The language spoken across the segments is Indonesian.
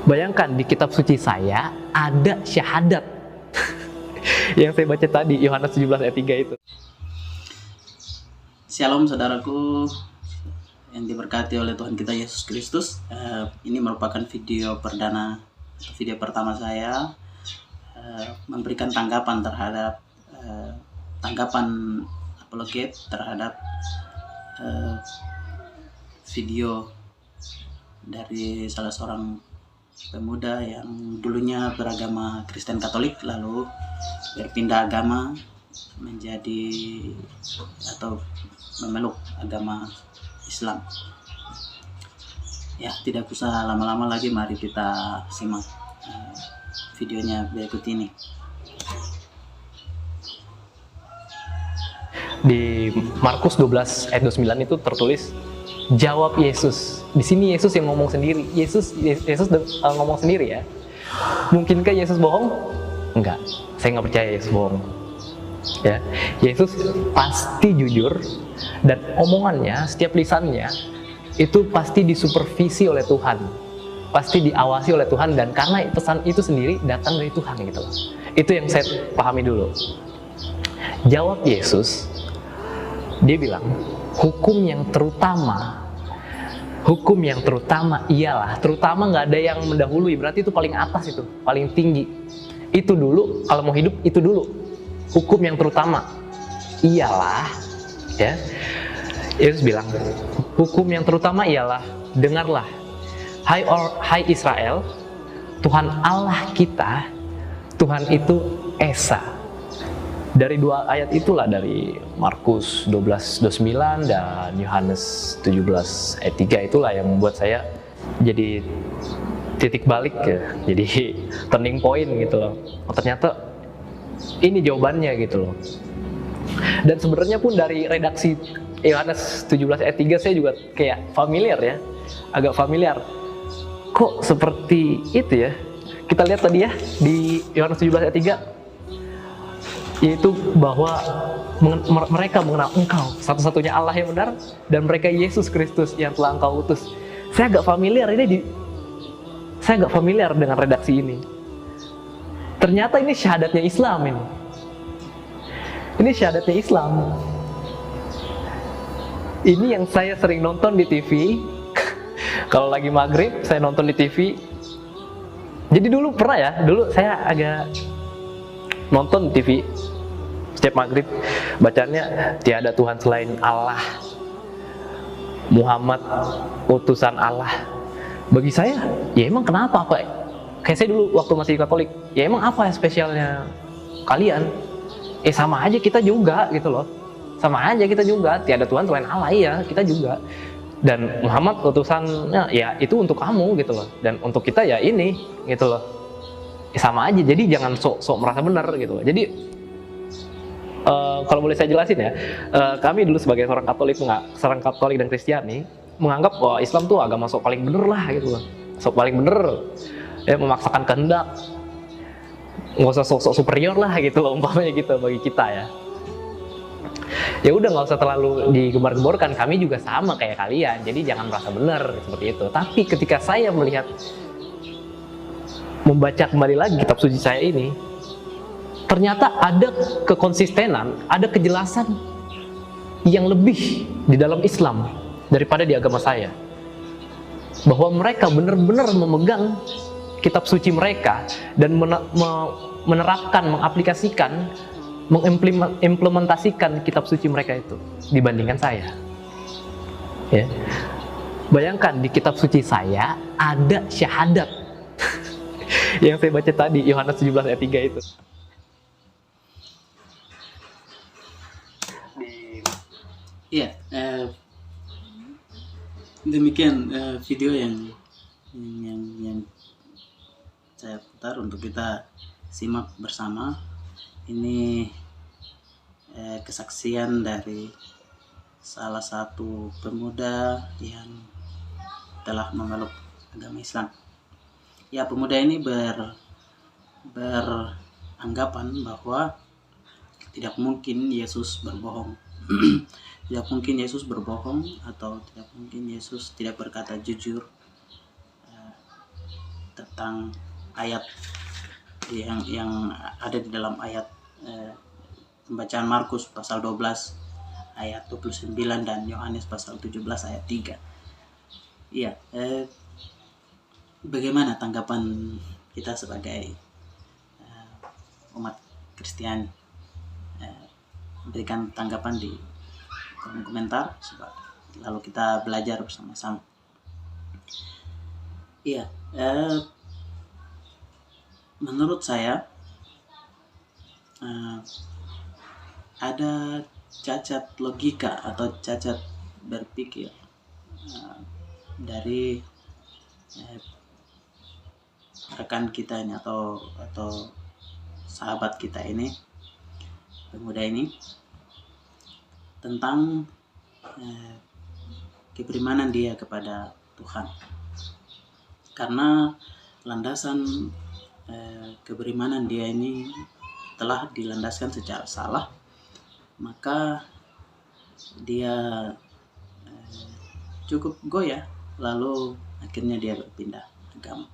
Bayangkan di kitab suci saya ada syahadat yang saya baca tadi, Yohanes 17 ayat 3 itu. Shalom saudaraku yang diberkati oleh Tuhan kita Yesus Kristus. Ini merupakan video perdana, video pertama saya memberikan tanggapan terhadap tanggapan apologet terhadap video dari salah seorang pemuda yang dulunya beragama Kristen Katolik lalu berpindah agama menjadi atau memeluk agama Islam. Ya, tidak usah lama-lama lagi, mari kita simak videonya berikut ini. Di Markus 12 ayat 29 itu tertulis, jawab Yesus. Di sini Yesus yang ngomong sendiri. Yesus ngomong sendiri ya. Mungkinkah Yesus bohong? Enggak. Saya nggak percaya Yesus bohong. Ya, Yesus pasti jujur dan omongannya, setiap lisannya itu pasti disupervisi oleh Tuhan, pasti diawasi oleh Tuhan, dan karena pesan itu sendiri datang dari Tuhan gitu. Itu yang saya pahami dulu. Jawab Yesus, dia bilang hukum yang terutama ialah, terutama nggak ada yang mendahului, berarti itu paling atas, itu paling tinggi, itu dulu. Kalau mau hidup itu dulu. Hukum yang terutama ialah, ya, Yesus bilang, hukum yang terutama ialah, dengarlah, hai Israel, Tuhan Allah kita, Tuhan itu Esa. Dari dua ayat itulah, dari Markus 12:29 dan Yohanes 17 ayat 3 itulah yang membuat saya jadi titik balik ya, jadi turning point gitu loh. Oh, ternyata ini jawabannya gitu loh. Dan sebenarnya pun dari redaksi Yohanes 17 ayat 3 saya juga kayak familiar ya, agak familiar. Kok seperti itu ya? Kita lihat tadi ya di Yohanes 17 ayat 3, yaitu bahwa mereka mengenal Engkau satu-satunya Allah yang benar, dan mereka Yesus Kristus yang telah Engkau utus. Saya agak familiar dengan redaksi ini. Ternyata ini syahadatnya Islam ini. Ini syahadatnya Islam. Ini yang saya sering nonton di TV. Kalau lagi maghrib saya nonton di TV. Jadi dulu pernah ya, dulu saya agak nonton TV setiap maghrib, bacanya tiada Tuhan selain Allah, Muhammad utusan Allah. Bagi saya, ya emang kenapa, Pak? Kayak saya dulu waktu masih Katolik, ya emang apa spesialnya kalian? Sama aja kita juga gitu loh. Sama aja kita juga, tiada Tuhan selain Allah, iya kita juga. Dan Muhammad utusannya ya itu untuk kamu gitu loh. Dan untuk kita ya ini gitu loh. Sama aja, jadi jangan sok merasa benar gitu loh. Jadi kalau boleh saya jelasin ya, kami dulu sebagai seorang Katolik dan Kristiani menganggap bahwa Islam tuh agama sok paling bener lah gitu loh. Sok paling bener. Ya, memaksakan kehendak, nggak usah sok-sok superior lah gitu loh, umpamanya gitu bagi kita ya. Ya udah, nggak usah terlalu digembar-gemborkan, kami juga sama kayak kalian, jadi jangan merasa benar seperti itu. Tapi ketika saya membaca kembali lagi kitab suci saya ini, ternyata ada kekonsistenan, ada kejelasan yang lebih di dalam Islam daripada di agama saya, bahwa mereka benar-benar memegang kitab suci mereka dan menerapkan, mengaplikasikan, mengimplementasikan kitab suci mereka itu dibandingkan saya. Ya. Bayangkan di kitab suci saya ada syahadat yang saya baca tadi, Yohanes 17 ayat 3 itu. Iya, demikian video yang saya putar untuk kita simak bersama. Ini kesaksian dari salah satu pemuda yang telah memeluk agama Islam. Ya, pemuda ini beranggapan bahwa tidak mungkin Yesus berbohong. Tidak mungkin Yesus berbohong, atau tidak mungkin Yesus tidak berkata jujur. tentang ayat yang ada di dalam ayat pembacaan Markus pasal 12 ayat 29 dan Yohanes pasal 17 ayat 3. Iya, bagaimana tanggapan kita sebagai umat Kristiani? Berikan tanggapan di kolom komentar, lalu kita belajar bersama-sama. Iya, menurut saya ada cacat logika atau cacat berpikir dari rekan kita ini atau sahabat kita ini, pemuda ini, tentang keberimanan dia kepada Tuhan. Karena landasan keberimanan dia ini telah dilandaskan secara salah, maka dia cukup goyah, lalu akhirnya dia berpindah agama.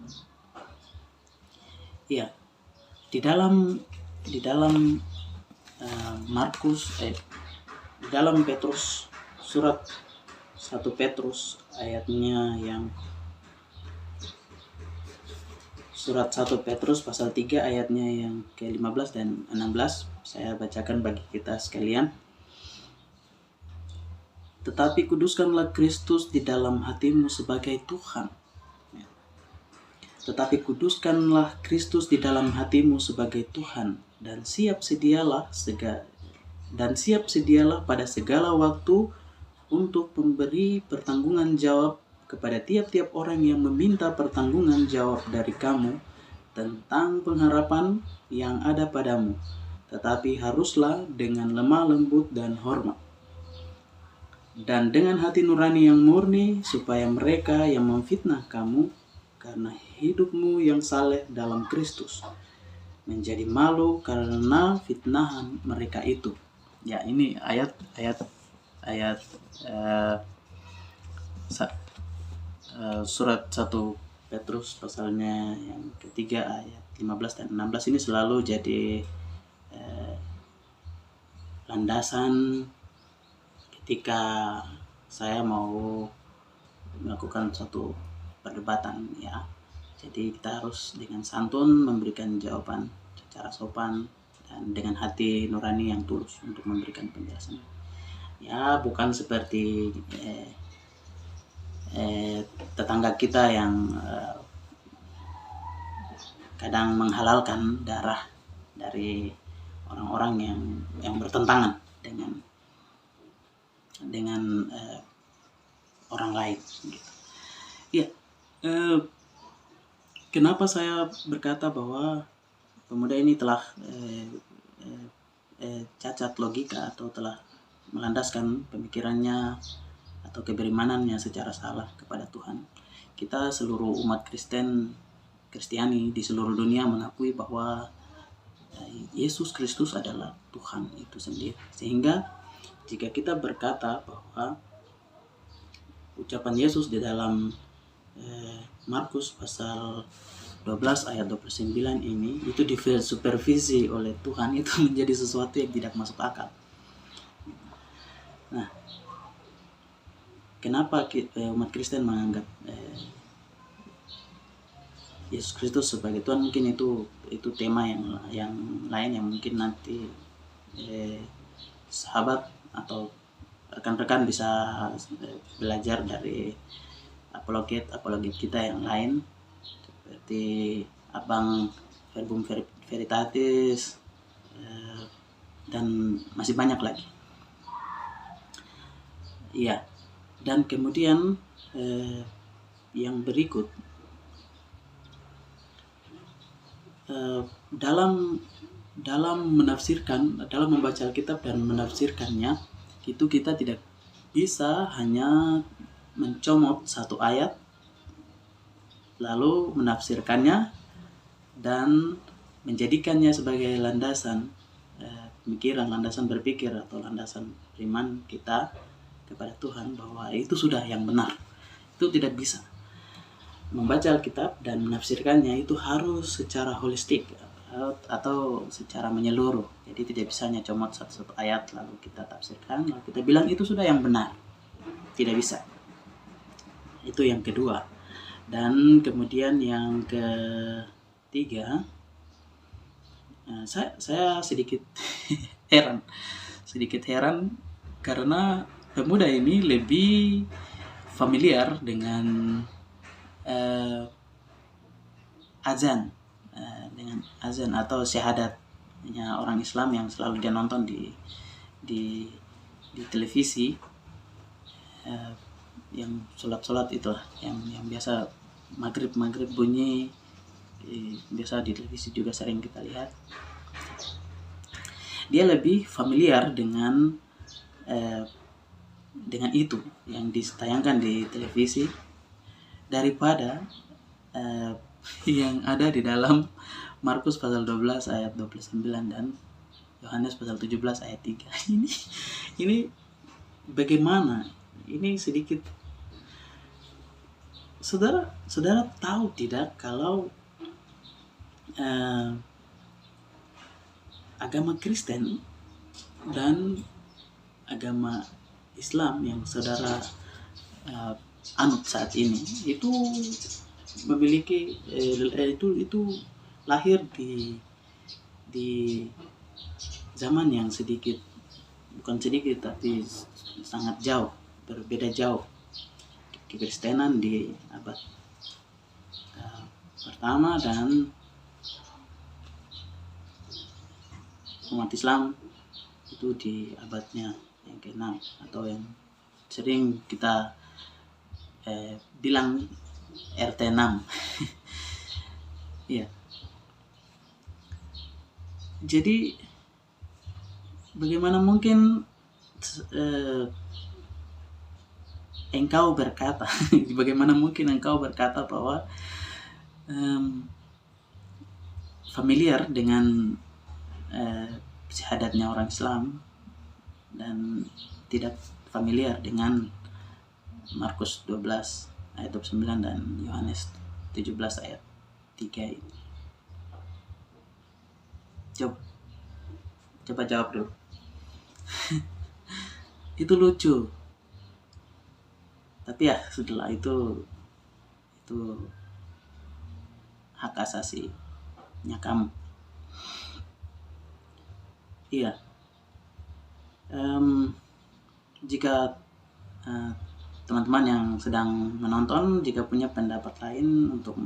Iya, di dalam Markus, di dalam Petrus, surat 1 Petrus ayatnya yang surat 1 Petrus pasal 3 ayatnya yang ke-15 dan 16 saya bacakan bagi kita sekalian. Tetapi kuduskanlah Kristus di dalam hatimu sebagai Tuhan. Tetapi kuduskanlah Kristus di dalam hatimu sebagai Tuhan, dan siap sedialah pada segala waktu untuk memberi pertanggungan jawab kepada tiap-tiap orang yang meminta pertanggungan jawab dari kamu tentang pengharapan yang ada padamu, tetapi haruslah dengan lemah lembut dan hormat, dan dengan hati nurani yang murni, supaya mereka yang memfitnah kamu karena hidupmu yang saleh dalam Kristus menjadi malu karena fitnahan mereka itu. Ya, ini ayat surat 1 Petrus pasalnya yang ketiga ayat 15 dan 16 ini selalu jadi landasan ketika saya mau melakukan suatu perdebatan, ya. Jadi kita harus dengan santun memberikan jawaban secara sopan dan dengan hati nurani yang tulus untuk memberikan penjelasan. Ya, bukan seperti tetangga kita yang kadang menghalalkan darah dari orang-orang yang bertentangan dengan orang lain, gitu. Ya, kenapa saya berkata bahwa pemuda ini telah cacat logika atau telah melandaskan pemikirannya atau keberimanannya secara salah kepada Tuhan? Kita seluruh umat Kristiani di seluruh dunia mengakui bahwa Yesus Kristus adalah Tuhan itu sendiri. Sehingga jika kita berkata bahwa ucapan Yesus di dalam Markus pasal 12 ayat 29 ini itu disupervisi oleh Tuhan, itu menjadi sesuatu yang tidak masuk akal. Nah, kenapa umat Kristen menganggap Yesus Kristus sebagai Tuhan? Mungkin itu tema yang lain yang mungkin nanti sahabat atau rekan-rekan bisa belajar dari apologet kita yang lain, seperti Abang Verbum Veritatis, dan masih banyak lagi. Iya, dan kemudian yang berikut, dalam membaca Alkitab dan menafsirkannya, itu kita tidak bisa hanya mencomot satu ayat lalu menafsirkannya dan menjadikannya sebagai landasan pemikiran, landasan berpikir atau landasan iman kita kepada Tuhan, bahwa itu sudah yang benar. Itu tidak bisa. membaca Alkitab dan menafsirkannya itu harus secara holistik atau secara menyeluruh. Jadi tidak bisa hanya comot satu-satu ayat lalu kita tafsirkan lalu kita bilang itu sudah yang benar. Tidak bisa. Itu yang kedua. Dan kemudian yang ketiga, saya sedikit heran karena pemuda ini lebih familiar dengan azan atau syahadatnya orang Islam yang selalu dia nonton di televisi, yang sholat itulah yang biasa maghrib bunyi, biasa di televisi juga sering kita lihat. Dia lebih familiar dengan itu yang ditayangkan di televisi daripada yang ada di dalam Markus pasal 12 ayat 29 dan Yohanes pasal 17 ayat 3. Ini bagaimana? Ini sedikit Saudara tahu tidak kalau agama Kristen dan agama Islam yang saudara anut saat ini itu memiliki itu lahir di zaman yang bukan sedikit tapi sangat berbeda jauh. Kekristenan di abad pertama dan umat Islam itu di abadnya yang ke-6 atau yang sering kita bilang RT6. Ya. Jadi bagaimana mungkin engkau berkata bahwa familiar dengan syahadatnya orang Islam dan tidak familiar dengan Markus 12 ayat 29 dan Yohanes 17 ayat 3 ini. Coba jawab dulu. Itu lucu. Tapi ya setelah itu hak asasinya kamu. Iya. Jika teman-teman yang sedang menonton jika punya pendapat lain untuk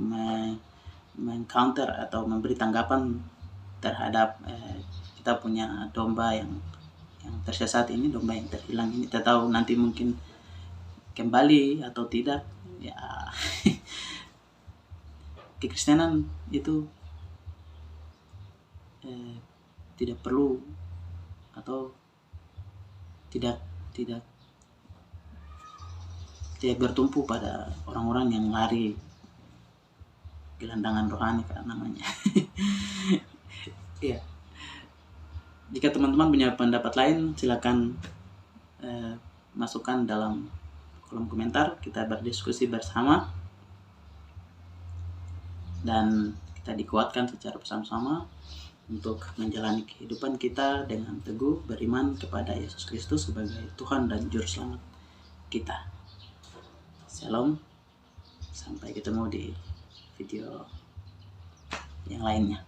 meng-counter atau memberi tanggapan terhadap kita punya domba yang tersesat ini, domba yang terhilang ini, kita tahu nanti mungkin kembali atau tidak, ya kekristenan itu tidak perlu atau tidak bertumpu pada orang-orang yang lari gelandangan rohani kan namanya. Iya. Jika teman-teman punya pendapat lain, silakan masukkan dalam kolom komentar. Kita berdiskusi bersama dan kita dikuatkan secara bersama-sama untuk menjalani kehidupan kita dengan teguh beriman kepada Yesus Kristus sebagai Tuhan dan Juru Selamat kita. Shalom, sampai ketemu di video yang lainnya.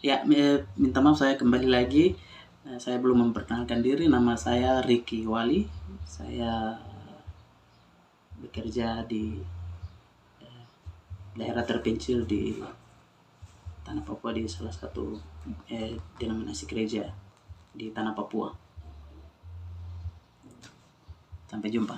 Ya, minta maaf saya kembali lagi. Saya belum memperkenalkan diri. Nama saya Ricky Wali. Saya bekerja di daerah terpencil di Tanah Papua, di salah satu denominasi gereja di Tanah Papua. Sampai jumpa.